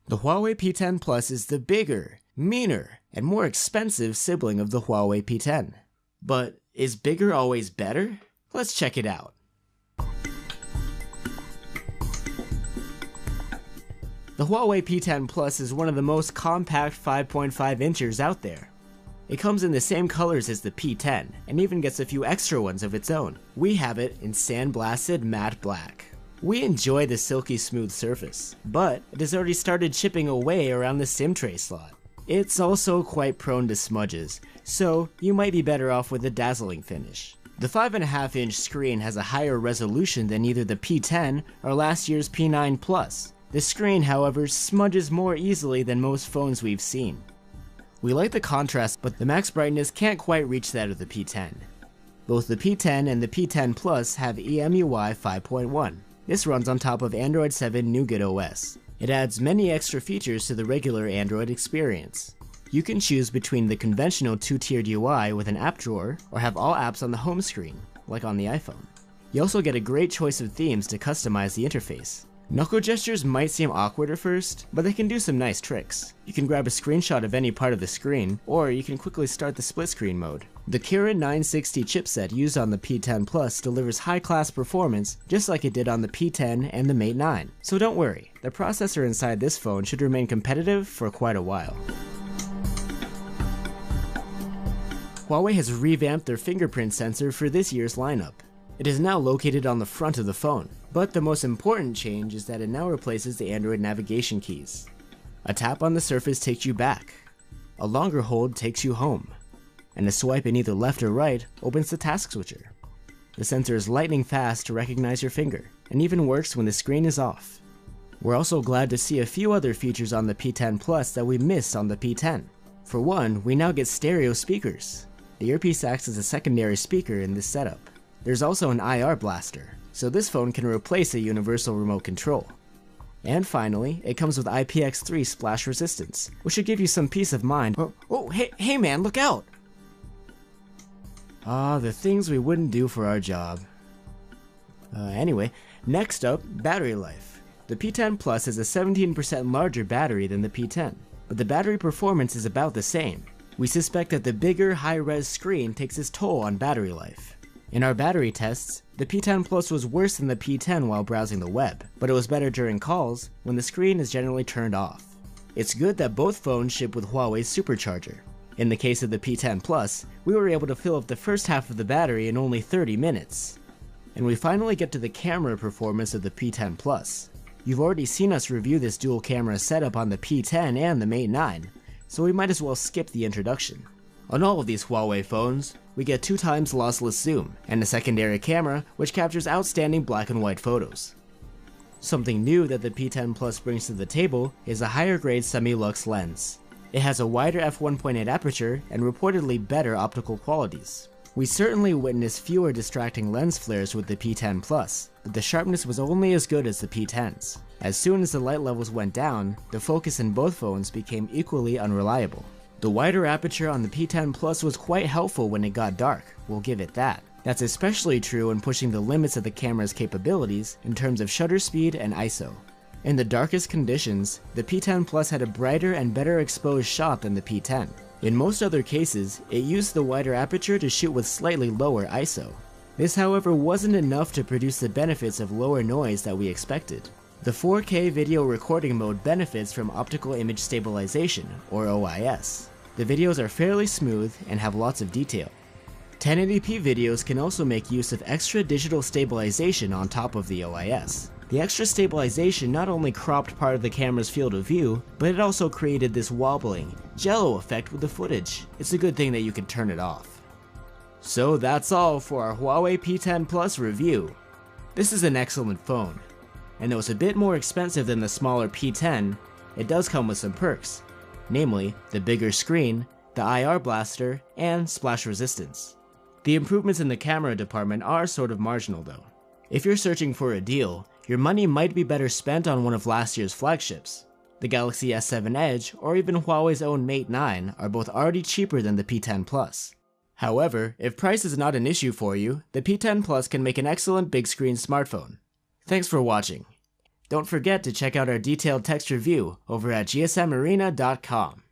The Huawei P10 Plus is the bigger, meaner, and more expensive sibling of the Huawei P10. But is bigger always better? Let's check it out. The Huawei P10 Plus is one of the most compact 5.5 inchers out there. It comes in the same colors as the P10, and even gets a few extra ones of its own. We have it in sandblasted matte black. We enjoy the silky smooth surface, but it has already started chipping away around the SIM tray slot. It's also quite prone to smudges, so you might be better off with a dazzling finish. The 5.5-inch screen has a higher resolution than either the P10 or last year's P9 Plus. The screen, however, smudges more easily than most phones we've seen. We like the contrast, but the max brightness can't quite reach that of the P10. Both the P10 and the P10 Plus have EMUI 5.1. This runs on top of Android 7 Nougat OS. It adds many extra features to the regular Android experience. You can choose between the conventional two-tiered UI with an app drawer, or have all apps on the home screen, like on the iPhone. You also get a great choice of themes to customize the interface. Knuckle gestures might seem awkward at first, but they can do some nice tricks. You can grab a screenshot of any part of the screen, or you can quickly start the split screen mode. The Kirin 960 chipset used on the P10 Plus delivers high-class performance just like it did on the P10 and the Mate 9. So don't worry, the processor inside this phone should remain competitive for quite a while. Huawei has revamped their fingerprint sensor for this year's lineup. It is now located on the front of the phone, but the most important change is that it now replaces the Android navigation keys. A tap on the surface takes you back, a longer hold takes you home, and a swipe in either left or right opens the task switcher. The sensor is lightning fast to recognize your finger, and even works when the screen is off. We're also glad to see a few other features on the P10 Plus that we missed on the P10. For one, we now get stereo speakers. The earpiece acts as a secondary speaker in this setup. There's also an IR blaster, so this phone can replace a universal remote control. And finally, it comes with IPX3 splash resistance, which should give you some peace of mind. Hey man, look out! The things we wouldn't do for our job. Anyway, next up, battery life. The P10 Plus has a 17% larger battery than the P10, but the battery performance is about the same. We suspect that the bigger, high-res screen takes its toll on battery life. In our battery tests, the P10 Plus was worse than the P10 while browsing the web, but it was better during calls when the screen is generally turned off. It's good that both phones ship with Huawei's supercharger. In the case of the P10 Plus, we were able to fill up the first half of the battery in only 30 minutes. And we finally get to the camera performance of the P10 Plus. You've already seen us review this dual camera setup on the P10 and the Mate 9, so we might as well skip the introduction. On all of these Huawei phones, we get 2x lossless zoom, and a secondary camera which captures outstanding black and white photos. Something new that the P10 Plus brings to the table is a higher grade semi-lux lens. It has a wider f1.8 aperture and reportedly better optical qualities. We certainly witnessed fewer distracting lens flares with the P10 Plus, but the sharpness was only as good as the P10's. As soon as the light levels went down, the focus in both phones became equally unreliable. The wider aperture on the P10 Plus was quite helpful when it got dark, we'll give it that. That's especially true when pushing the limits of the camera's capabilities in terms of shutter speed and ISO. In the darkest conditions, the P10 Plus had a brighter and better exposed shot than the P10. In most other cases, it used the wider aperture to shoot with slightly lower ISO. This, however, wasn't enough to produce the benefits of lower noise that we expected. The 4K video recording mode benefits from optical image stabilization, or OIS. The videos are fairly smooth and have lots of detail. 1080p videos can also make use of extra digital stabilization on top of the OIS. The extra stabilization not only cropped part of the camera's field of view, but it also created this wobbling, jello effect with the footage. It's a good thing that you can turn it off. So that's all for our Huawei P10 Plus review. This is an excellent phone, and though it's a bit more expensive than the smaller P10, it does come with some perks, namely the bigger screen, the IR blaster, and splash resistance. The improvements in the camera department are sort of marginal though. If you're searching for a deal, your money might be better spent on one of last year's flagships. The Galaxy S7 Edge or even Huawei's own Mate 9 are both already cheaper than the P10 Plus. However, if price is not an issue for you, the P10 Plus can make an excellent big screen smartphone. Thanks for watching. Don't forget to check out our detailed text review over at gsmarena.com.